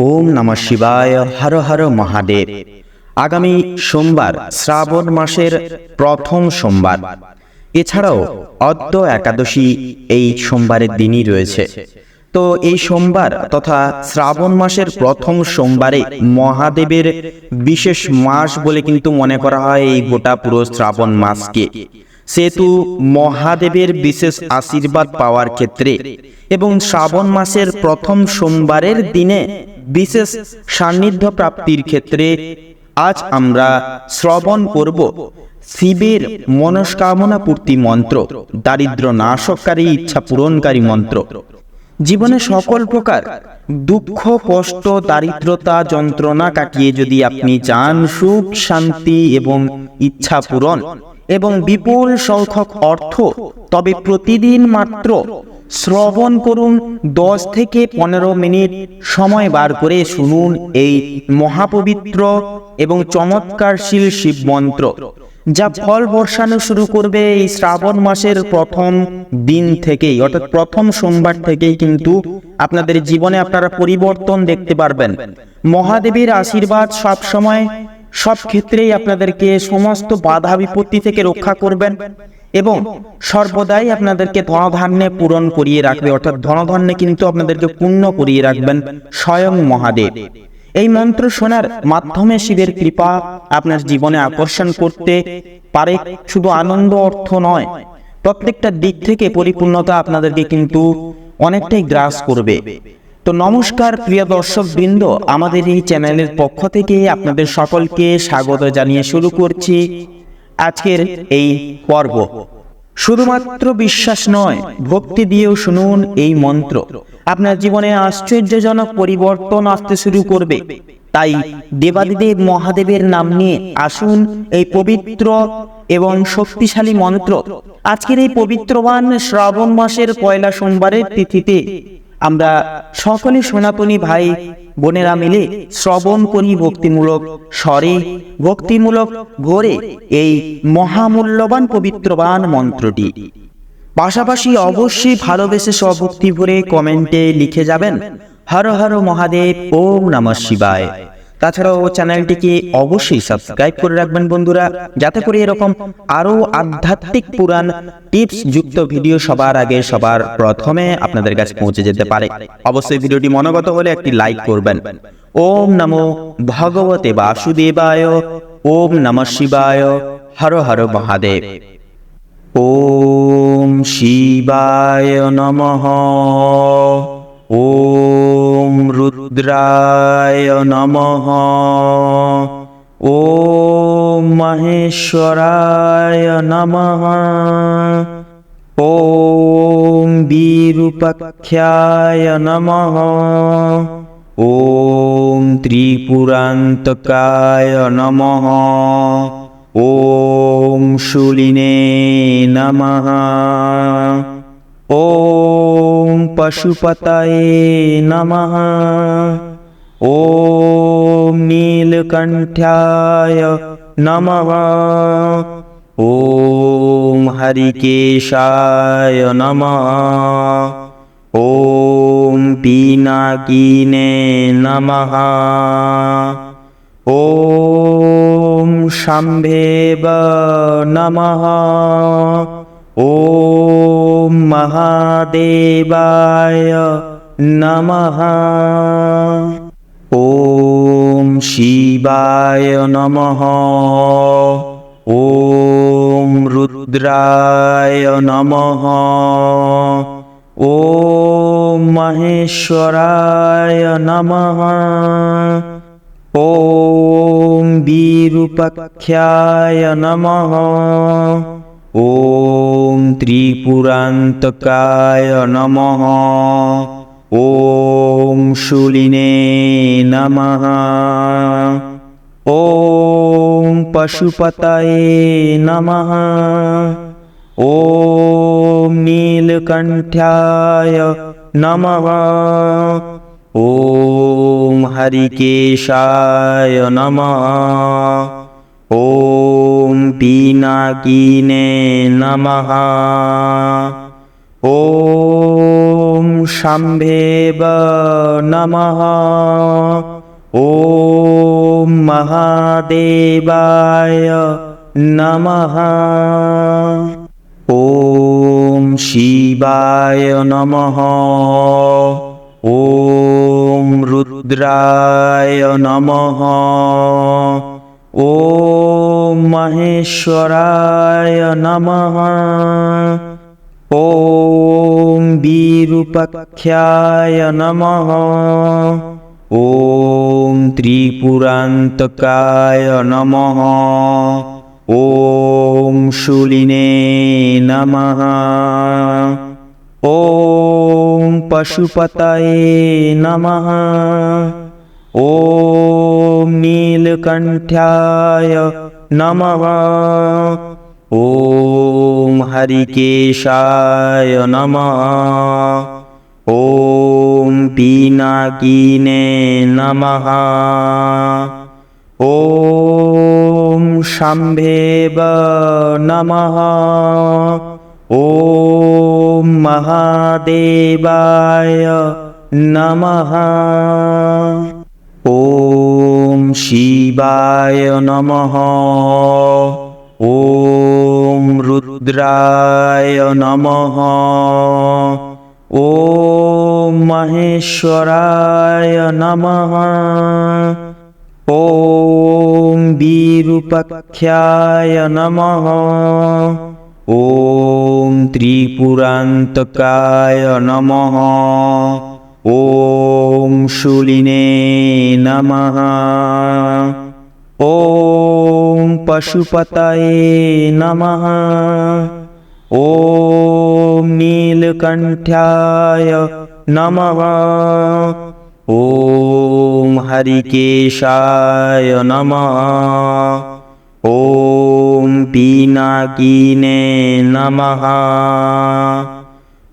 ওম নমঃ শিবায়। হর হর মহাদেব। আগামী সোমবার শ্রাবণ মাসের প্রথম সোমবার, এছাড়াও অদ্য একাদশী এই সোমবারের দিনই রয়েছে। তো এই সোমবার তথা শ্রাবণ মাসের প্রথম সোমবারে মহাদেবের বিশেষ মাস বলে কিন্তু মনে করা হয় এই গোটা পুরো শ্রাবণ মাসকে। সেহেতু মহাদেবের বিশেষ আশীর্বাদ পাওয়ার ক্ষেত্রে এবং শ্রাবণ মাসের প্রথম সোমবারের দিনে বিশেষ সান্নিধ্য প্রাপ্তির ক্ষেত্রে আজ আমরা শ্রবণ করব শিবের মনস্কামনা পূর্তি মন্ত্র, দারিদ্র নাশকারী, ইচ্ছা পূরণকারী মন্ত্র। জীবনে সকল প্রকার দুঃখ, কষ্ট, দারিদ্রতা, যন্ত্রণা কাটিয়ে যদি আপনি চান সুখ, শান্তি এবং ইচ্ছা পূরণ এবং বিপুল সংখ্যক অর্থ, তবে প্রতিদিন মাত্র শ্রবণ করুন। 10 থেকে 15 মিনিট সময় বার করে শুনুন এই মহাপবিত্র এবং চমৎকারশীল শিব মন্ত্র, যা ফল বর্ষানো শুরু করবে এই শ্রাবণ মাসের প্রথম দিন থেকেই, অর্থাৎ প্রথম সোমবার থেকেই কিন্তু আপনাদের জীবনে আপনারা পরিবর্তন দেখতে পারবেন। মহাদেবের আশীর্বাদ সব সময় সব ক্ষেত্রেই আপনাদেরকে সমস্ত বাধা বিপত্তি থেকে রক্ষা করবেন এবং সর্বদাই আপনাদেরকে ধনধান্যে পূরণ করিয়ে রাখবে, অর্থাৎ ধনধান্যে কিন্তু আপনাদেরকে পূর্ণ করিয়ে রাখবেন স্বয়ং মহাদেব। এই মন্ত্র শোনার মাধ্যমে শিবের কৃপা আপনার জীবনে আকর্ষণ করতে পারে। শুধু আনন্দ, অর্থ নয়, প্রত্যেকটা দিক থেকে পরিপূর্ণতা আপনাদেরকে কিন্তু অনেকটাই গ্রাস করবে। তো নমস্কার প্রিয় দর্শক বৃন্দ, আমাদের এই চ্যানেলের পক্ষ থেকে আপনাদের সকলকে স্বাগত জানিয়ে শুরু করছি আজকের এই পর্ব। শুধুমাত্র বিশ্বাস নয়, ভক্তি দিয়েও শুনুন এই মন্ত্র, আপনার জীবনে আশ্চর্যজনক পরিবর্তন আসতে শুরু করবে। তাই দেবাদিদেব মহাদেবের নাম নিয়ে আসুন এই পবিত্র এবং শক্তিশালী মন্ত্র। আজকের এই পবিত্রবান শ্রাবণ মাসের পয়লা সোমবারের তিথিতে আমরা সকলে সনাতনী ভাই বোনেরা মিলে শ্রবণ করি ভক্তিমূলক স্বরে, ভক্তিমূলক ভোরে এই মহামূল্যবান পবিত্রবান মন্ত্রটি। পাশাপাশি অবশ্যই ভালোবেসে স্বভক্তি ভরে কমেন্টে লিখে যাবেন হর হর মহাদেব, ওম নমঃ শিবায়। তাছাড়াও চ্যানেলটিকে অবশ্যই সাবস্ক্রাইব করে রাখবেন বন্ধুরা, যাতে করে এরকম আরো আধ্যাত্মিক পুরাণ টিপস যুক্ত ভিডিও সবার আগে সবার প্রথমে আপনাদের কাছে পৌঁছে যেতে পারে। অবশ্যই ভিডিওটি মনোগত হলে একটি লাইক করবেন। ওম নমো ভগবতে বাসুদেবায়, ওম নমঃ শিবায়, হর হর মহাদেব। ওম শিবায় নমঃ, ওম রুদ্রায় নমঃ, ওম মহেশ্বরায় নমঃ, ওম বিরূপাক্ষায় নমঃ, ওম ত্রিপুরান্তকায় নমঃ, ওম শূলিনে নমঃ, ওম পশুপতয়ে নমঃ, ওম নীলকণ্ঠায় নমঃ, ওম হরিকেশায় নমঃ, ওম পিনাকিনে নমঃ, ওম শম্ভেব নমঃ, ওম মহাদেবায় নমঃ, ওম শিবায় নমঃ, ওম রুদ্রায় নমঃ, ওম মহেশ্বরায় নমঃ, ওম বিরূপাক্ষায় নমঃ, ওম ত্রিপুরান্তকায় নমঃ, ওম শূলিনে নমঃ, ওম পশুপতয়ে নমঃ, ওম নীলকণ্ঠায় নমঃ, ওম হরিকেশায় নমঃ, ওম পিনাকিনে নমঃ, ওম শাম্ভেব নমঃ। ॐ महादेवाय नमः। ॐ शिवाय नमः। ॐ रुद्राय नमः। ॐ महेश्वराय नमः। ॐ विरूपाक्षाय नमः। ॐ त्रिपुरान्तकाय नमः। ॐ शूलिने नमः। ॐ पशुपतये नमः। ॐ नीलकण्ठाय नमः। ॐ हरिकेशाय नमः। ॐ पिनाकिने नमः। ॐ शाम्भेव नमः। ॐ महादेवाय नमः। ॐ शिवाय नमः। ॐ रुद्राय नमः। ॐ महेश्वराय नमः। ॐ विरूपाक्षाय नमः। ॐ त्रिपुरान्तकाय नमः। ॐ शूलिने नमः। ॐ पशुपतये नमः। ॐ नीलकण्ठाय नमः। ॐ हरिकेशाय नमः। ॐ पिनाकिने नमः।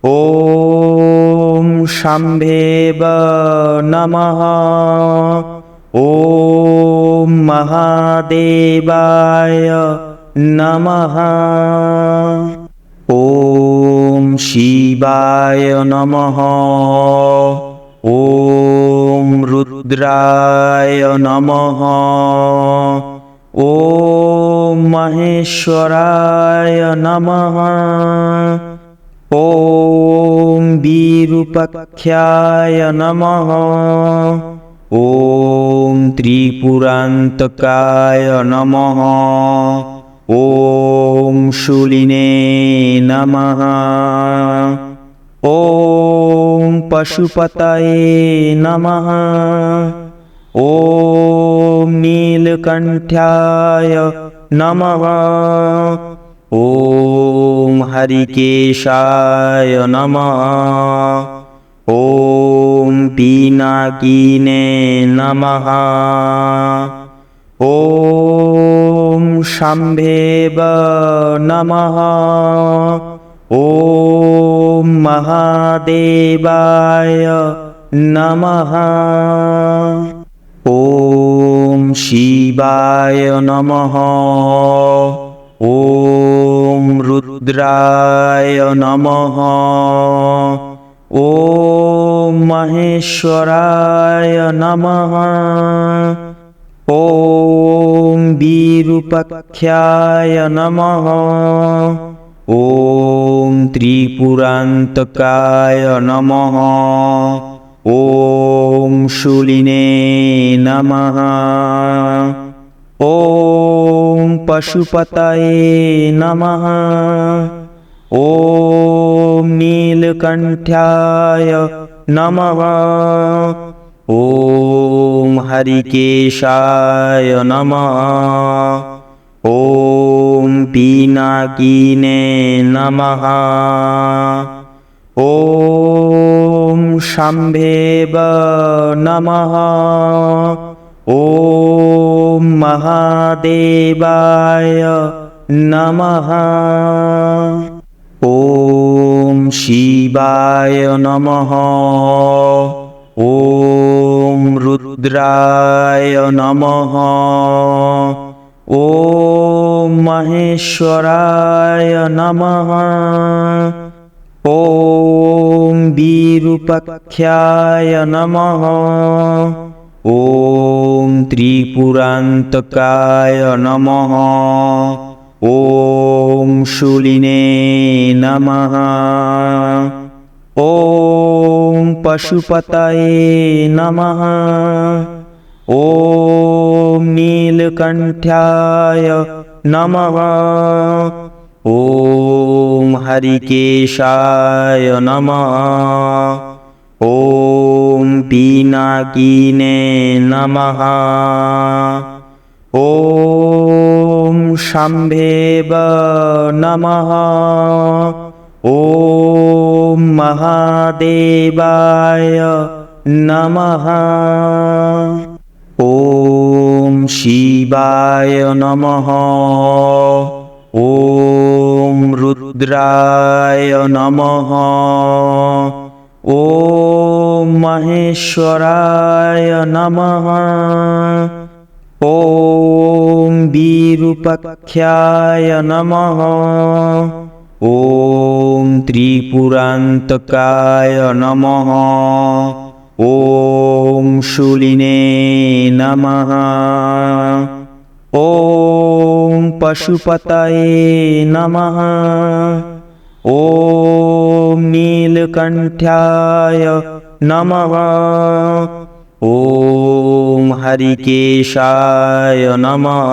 ॐ शाम्भेव नमः। ॐ महादेवाय नमः। ॐ शिवाय नमः। ॐ रुद्राय नमः। ॐ महेश्वराय नमः। ॐ विरूपाक्षाय नमः। ॐ त्रिपुरान्तकाय नमः। ॐ शूलिने नमः। ॐ पशुपतये नमः। ॐ नीलकण्ठाय नमः। ॐ हरिकेशाय नमः। ॐ पिनाकिने नमः। ॐ शाम्भेव नमः। ॐ महादेवाय नमः। ॐ शिवाय नमः। ॐ रुद्राय नमः। ॐ महेश्वराय नमः। ॐ विरूपाक्षाय नमः। ॐ त्रिपुरान्तकाय नमः। ॐ शूलिने नमः। ॐ पशुपतये नमः। ॐ नीलकण्ठाय नमः। ॐ हरिकेशाय नमः। ॐ पिनाकिने नमः। ॐ शाम्भेव नमः। ॐ महादेवाय नमः। ॐ शिवाय नमः। ॐ रुद्राय नमः। ॐ महेश्वराय नमः। ॐ विरूपाख्याय नमः। ॐ त्रिपुरान्तकाय नमः। ॐ शूलिने नमः। ॐ पशुपतये नमः। ॐ नीलकण्ठाय नमः। ॐ हरिकेशाय नमः। ॐ पिनाकिने नमः। ॐ शम्भेव नमः। ॐ महादेवाय नमः। ॐ शिवाय नमः। ॐ रुद्राय नमः। ॐ महेश्वराय नमः। ॐ विरूपाख्याय नमः। ॐ त्रिपुरान्तकाय नमः। ॐ शूलिने नमः। ॐ पशुपतये नमः। ॐ नीलकण्ठाय नमः। ॐ हरिकेशाय नमः।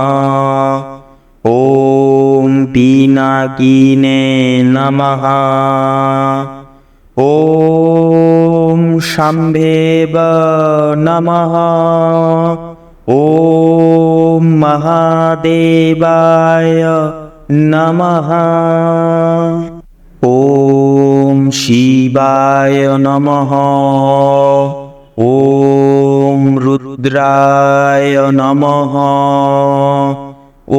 ॐ पिनाकिने नमः। ॐ शम्भेव नमः। ॐ महादेवाय नमः। ॐ शिवाय नमः। ॐ रुद्राय नमः।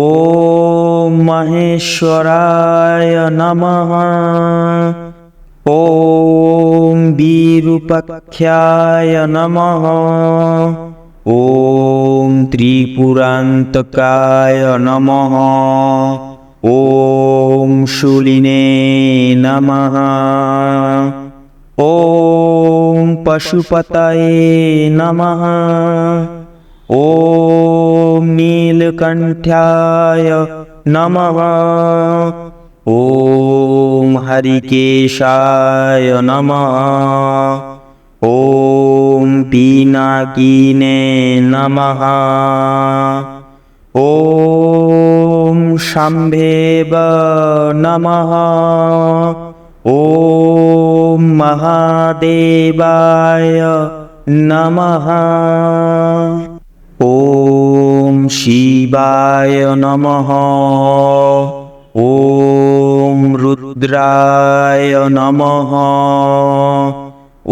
ॐ महेश्वराय नमः। ॐ विरूपाख्याय नमः। ॐ त्रिपुरान्तकाय नमः। ॐ शूलिने नमः। ॐ पशुपतये नमः। ॐ नीलकण्ठाय नमः। ॐ हरिकेशाय नमः। ॐ पिनाकिने नमः। ॐ शम्भेव नमः। ॐ महादेवाय नमः। ॐ शिवाय नमः। ॐ रुद्राय नमः।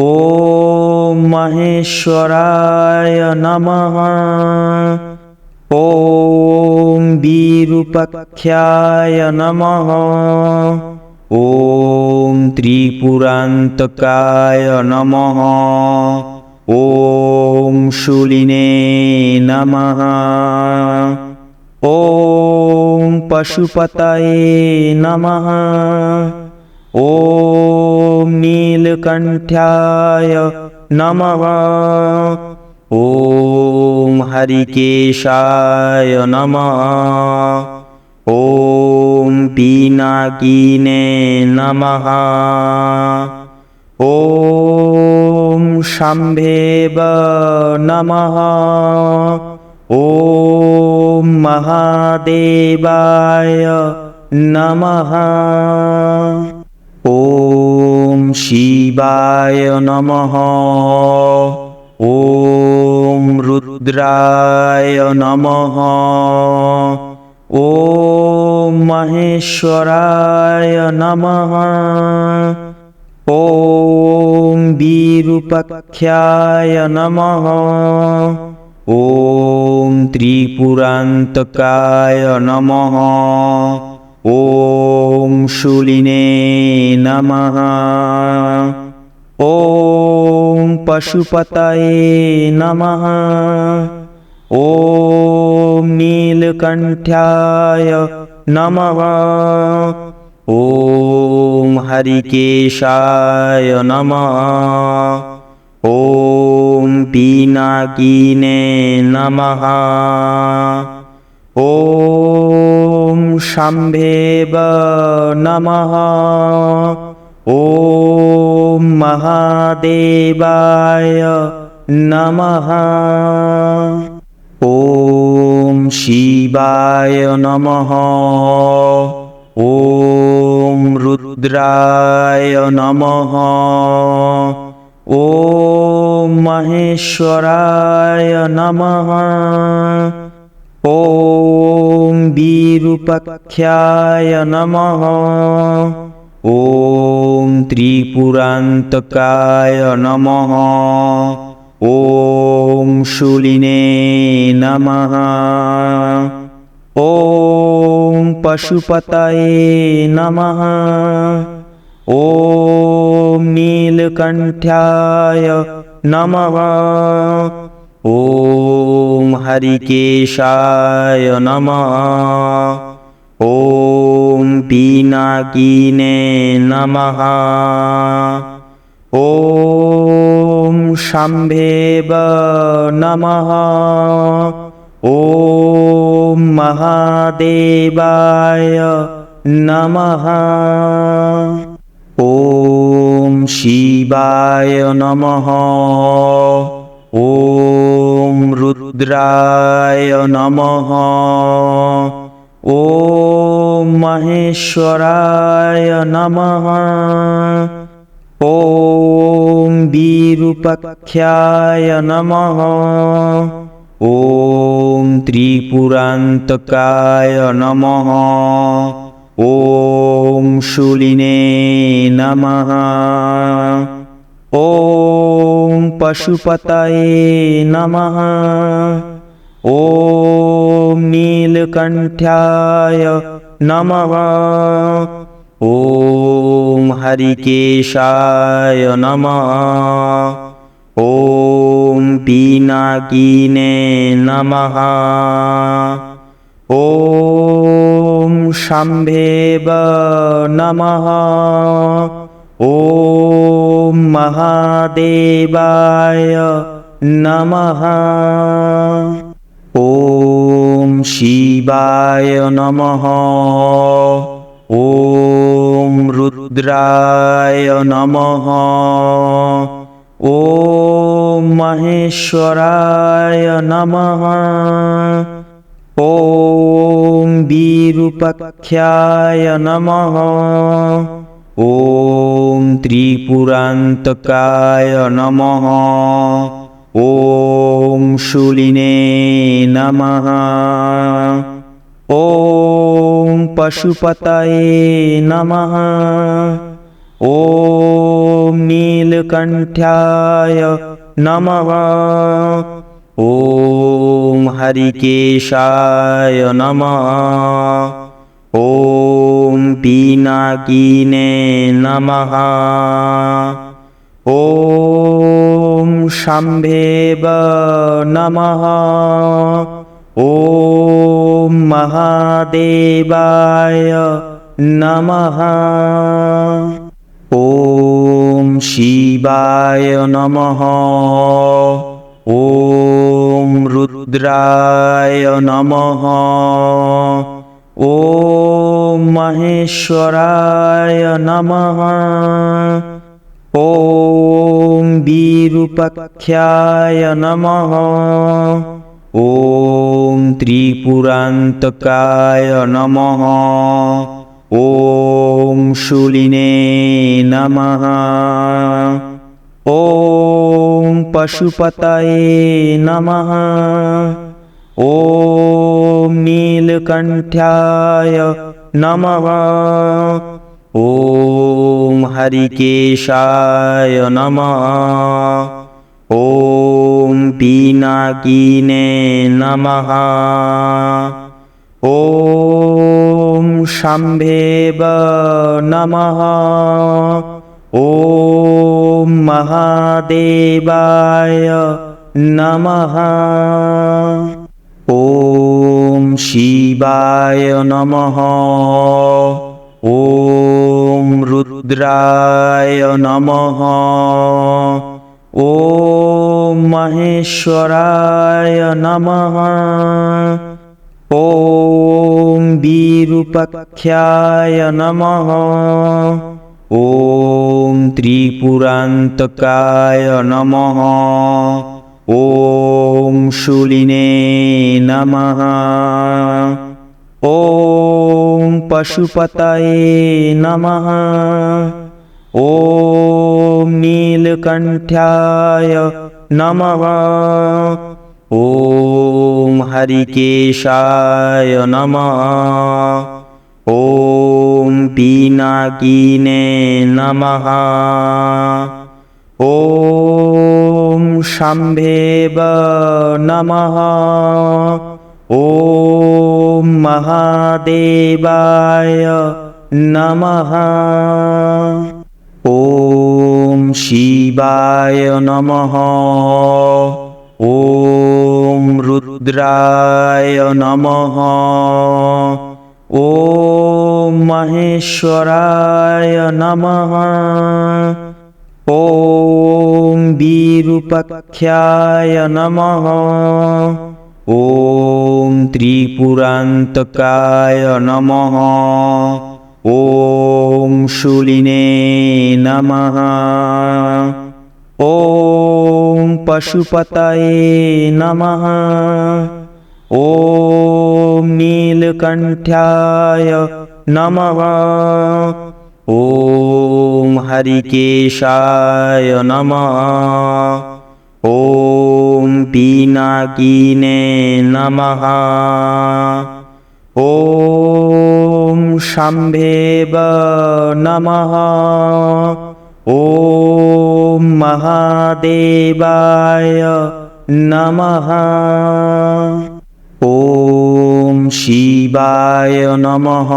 ॐ महेश्वराय नमः। ॐ विरूपाख्याय नमः। ॐ त्रिपुरान्तकाय नमः। ॐ शूलिने नमः। ॐ पशुपतये नमः। ॐ नीलकण्ठाय नमः। ॐ हरिकेशाय नमः। ॐ पिनाकिने नमः। ॐ शम्भेव नमः। ॐ महादेवाय नमः। ॐ शिवाय नमः। ॐ रुद्राय नमः। ॐ महेश्वराय नमः। ॐ विरूपाख्याय नमः। ॐ त्रिपुरान्तकाय नमः। ॐ शूलिने नमः। ॐ पशुपतये नमः। ॐ नीलकण्ठाय नमः। ॐ हरिकेशाय नमः। ॐ पिनाकिने नमः। ॐ शम्भेव नमः। ॐ महादेवाय नमः। ॐ शिवाय नमः। ॐ रुद्राय नमः। ॐ महेश्वराय नमः। ॐ विरूपाक्षाय नमः। ॐ त्रिपुरान्तकाय नमः। ॐ शूलिने नमः। ॐ पशुपतये नमः। ॐ नीलकण्ठाय नमः। ॐ हरिकेशाय नमः। ॐ पिनाकिने नमः। ॐ शम्भेव नमः। ॐ महादेवाय नमः। ॐ शिवाय नमः। ॐ रुद्राय नमः। ॐ महेश्वराय नमः। ॐ विरूपाक्षाय नमः। ॐ त्रिपुरान्तकाय नमः। ॐ शूलिने नमः। ॐ पशुपतये नमः। ॐ नीलकण्ठाय नमः। ॐ हरिकेशाय नमः। ॐ पिनाकिने नमः। ॐ शम्भेव नमः। ॐ महादेवाय नमः। ॐ शिवाय नमः। ॐ रुद्राय नमः। ॐ महेश्वराय नमः। ॐ विरूपाक्षाय नमः। ॐ त्रिपुरान्तकाय नमः। ॐ शूलिने नमः। ॐ पशुपतये नमः। ॐ नीलकण्ठाय नमः। ॐ हरिकेशाय नमः। ॐ पिनाकिने नमः। ॐ शम्भेव नमः। ॐ महादेवाय नमः। ॐ शिवाय नमः। ॐ रुद्राय नमः। ॐ महेश्वराय नमः। ॐ विरूपाक्षाय नमः। ॐ त्रिपुरान्तकाय नमः। ॐ शूलिने नमः। ॐ पशुपतये नमः। ॐ नीलकण्ठाय नमः। ॐ हरिकेशाय नमः। ॐ पिनाकिने नमः। ॐ शम्भेव नमः। ॐ महादेवाय नमः। ॐ शिवाय नमः। ॐ रुद्राय नमः। ॐ महेश्वराय नमः। ॐ विरूपाक्षाय नमः। ॐ त्रिपुरान्तकाय नमः। ॐ शूलिने नमः। ॐ पशुपतये नमः। ॐ नीलकण्ठाय नमः। ॐ हरिकेशाय नमः। ॐ पिनाकिने नमः। ॐ शम्भेव नमः। ॐ महादेवाय नमः। ॐ शिवाय नमः। ॐ रुद्राय नमः। ॐ महेश्वराय नमः। ॐ विरूपाक्षाय नमः। ॐ त्रिपुरान्तकाय नमः। ॐ शूलिने नमः। ॐ पशुपतये नमः। ॐ नीलकण्ठाय नमः। ॐ हरिकेशाय नमः। ॐ पिनाकिने नमः। ॐ शम्भेव नमः। ॐ महादेवाय नमः। ॐ शिवाय नमः।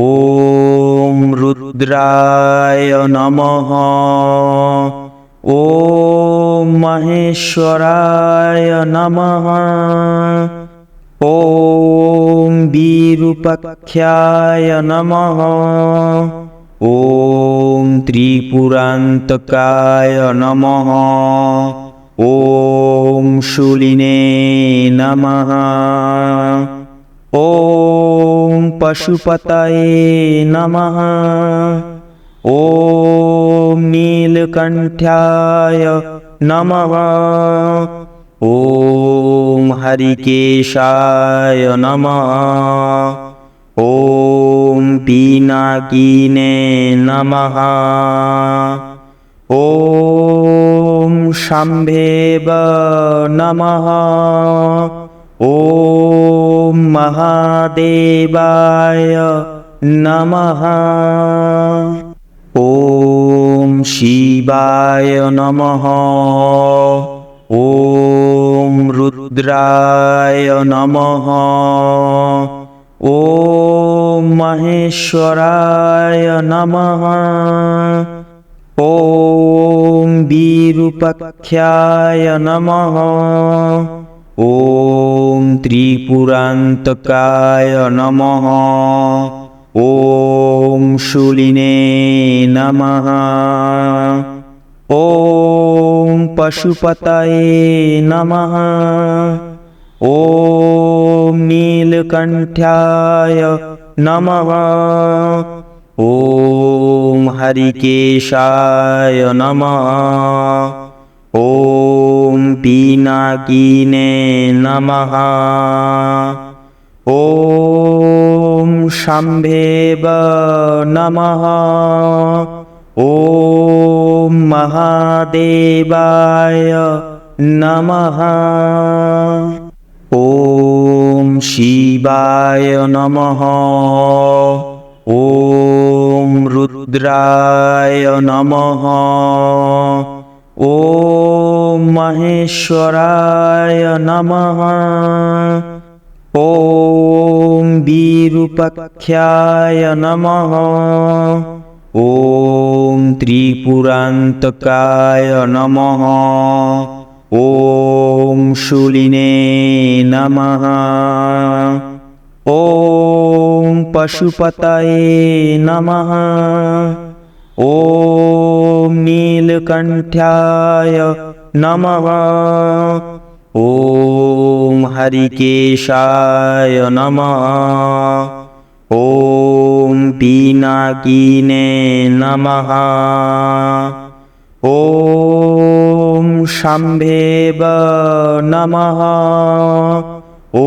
ॐ रुद्राय नमः। ॐ महेश्वराय नमः। ॐ विरूपाक्षाय नमः। ॐ त्रिपुरान्तकाय नमः। ॐ शूलिने नमः। ॐ पशुपतये नमः। ॐ नीलकण्ठाय नमः। ॐ हरिकेशाय नमः। ॐ पिनाकिने नमः। ॐ शम्भेव नमः। ॐ महादेवाय नमः। ॐ शिवाय नमः। ॐ रुद्राय नमः। ॐ महेश्वराय नमः। ॐ विरूपाक्षाय नमः। ॐ त्रिपुरान्तकाय नमः। ॐ शूलिने नमः। ॐ पशुपतये नमः। ॐ नीलकण्ठाय नमः। ॐ हरिकेशाय नमः। ॐ पिनाकिने नमः। ॐ शम्भेव नमः। ॐ महादेवाय नमः। ॐ शिवाय नमः। ॐ रुद्राय नमः। ॐ महेश्वराय नमः। ॐ विरूपाक्षाय नमः। ॐ त्रिपुरान्तकाय नमः। ॐ शूलिने नमः। ॐ पशुपतये नमः। ॐ नीलकण्ठाय नमः। ॐ हरिकेशाय नमः। ॐ पिनाकिने नमः। ॐ शम्भेव नमः। ॐ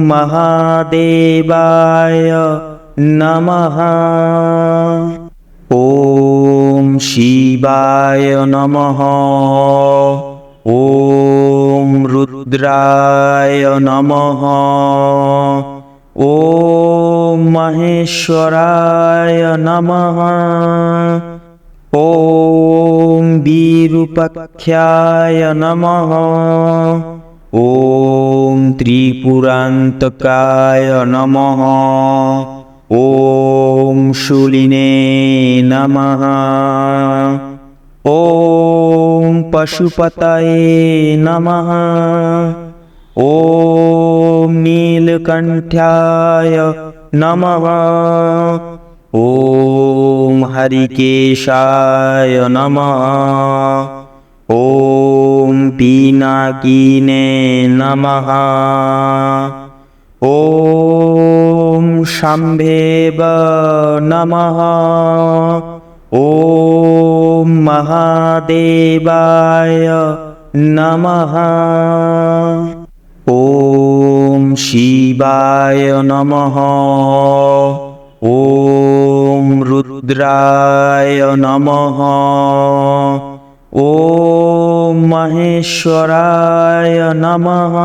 महादेवाय नमः। ॐ शिवाय नमः। ॐ रुद्राय नमः। ॐ महेश्वराय नमः। ॐ विरूपाक्षाय नमः। ॐ त्रिपुरान्तकाय नमः। ॐ शूलिने नमः। ॐ पशुपतये नमः। ॐ नीलकण्ठाय नमः। ॐ हरिकेशाय नमः। ॐ पिनाकिने नमः। ॐ शम्भेव नमः। ॐ महादेवाय नमः। ॐ शिवाय नमः। ॐ रुद्राय नमः। ॐ महेश्वराय नमः।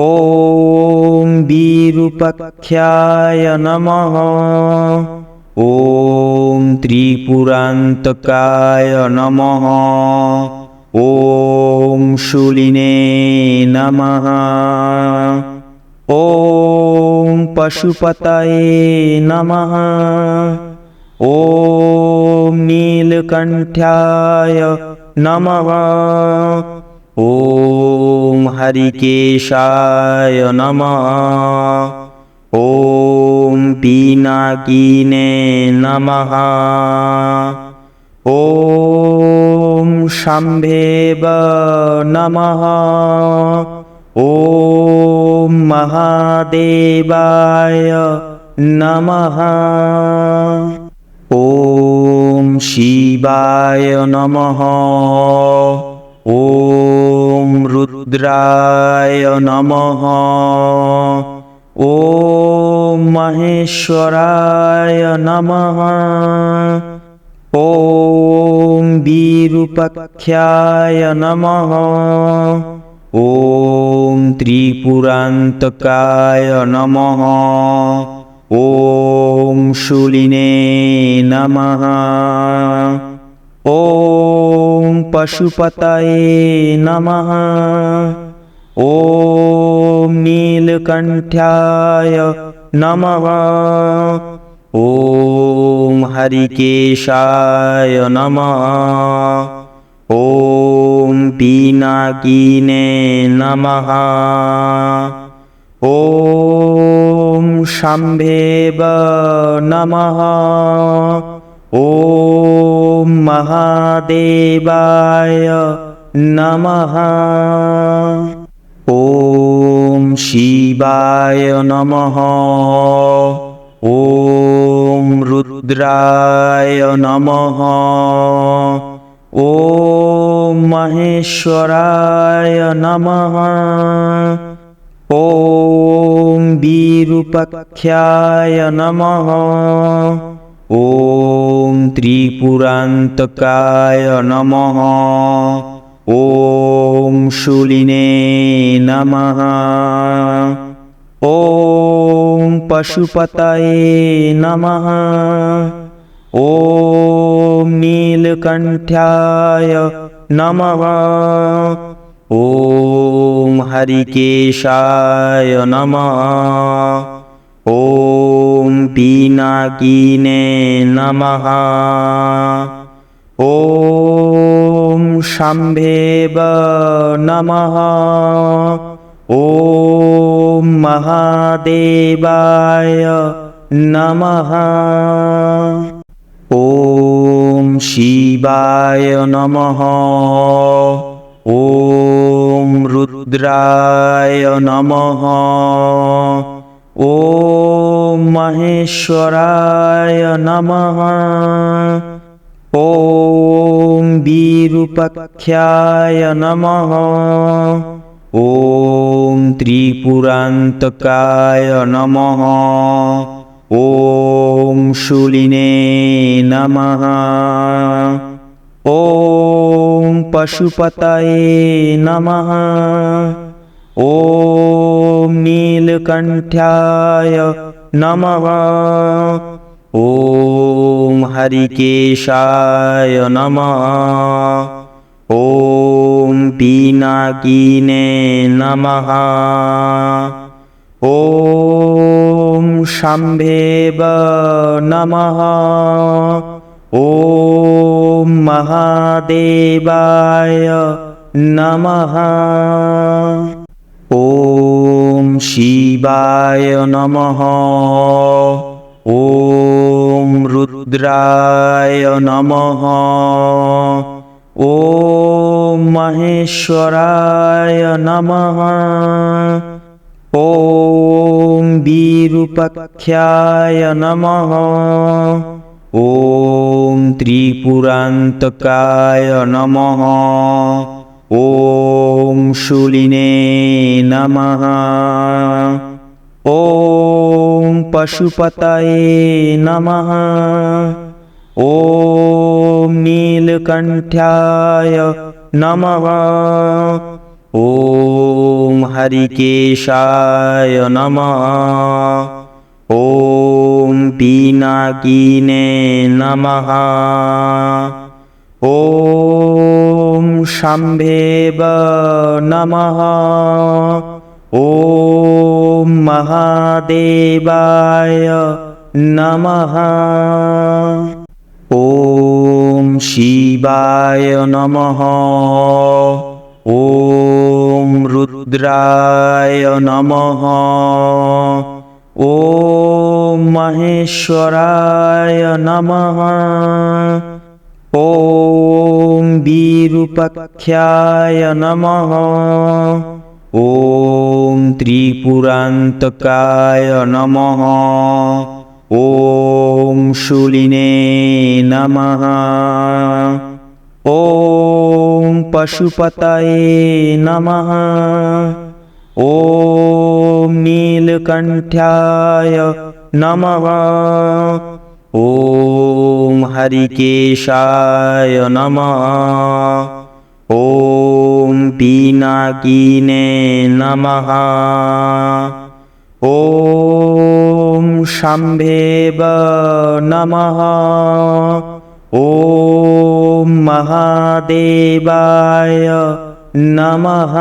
ॐ विरूपाक्षाय नमः। ॐ त्रिपुरान्तकाय नमः। ॐ शूलिने नमः। ॐ पशुपतये नमः। ॐ नीलकण्ठाय नमः। ॐ हरिकेशाय नमः। ॐ पिनाकिने नमः। ॐ शम्भेव नमः। ॐ महादेवाय नमः। ॐ शिवाय नमः। ॐ रुद्राय नमः। ॐ महेश्वराय नमः। ॐ विरूपाक्षाय नमः। ॐ त्रिपुरान्तकाय नमः। ॐ शूलिने नमः। ॐ पशुपतये नमः। ॐ नीलकण्ठाय नमः। ॐ हरिकेशाय नमः। ॐ पिनाकिने नमः। ॐ शम्भेव नमः। ॐ महादेवाय नमः। ॐ शिवाय नमः। ॐ रुद्राय नमः। ॐ महेश्वराय नमः। ॐ विरूपाक्षाय नमः। ॐ त्रिपुरान्तकाय नमः। ॐ शूलिने नमः। ॐ पशुपतये नमः। ॐ नीलकण्ठाय नमः। ॐ हरिकेशाय नमः। ॐ पिनाकिने नमः। ॐ शम्भेव नमः। ॐ महादेवाय नमः। ॐ शिवाय नमः। ॐ रुद्राय नमः। ॐ महेश्वराय नमः। ॐ विरूपाक्षाय नमः। ॐ त्रिपुरान्तकाय नमः। ॐ शूलिने नमः। ॐ पशुपतये नमः। ॐ नीलकण्ठाय नमः। ॐ हरिकेशाय नमः। ॐ पिनाकिने नमः। ॐ शम्भेव नमः। ॐ महादेवाय नमः। ॐ शिवाय नमः। ॐ रुद्राय नमः। ॐ महेश्वराय नमः। ॐ विरूपाक्षाय नमः। ॐ त्रिपुरान्तकाय नमः। ॐ शूलिने नमः। ॐ पशुपतये नमः। ॐ नीलकण्ठाय नमः। ॐ हरिकेशाय नमः। ॐ पिनाकिने नमः। ॐ शम्भेव नमः। ॐ महादेवाय नमः। ॐ शिवाय नमः। ॐ रुद्राय नमः। ॐ महेश्वराय नमः। ॐ विरूपाक्षाय नमः। ॐ त्रिपुरान्तकाय नमः। ॐ शूलिने नमः। ॐ पशुपतये नमः। ॐ नीलकण्ठाय नमः। ॐ हरिकेशाय नमः। ॐ पिनाकिने नमः। ॐ शम्भेव नमः। ॐ महादेवाय नमः।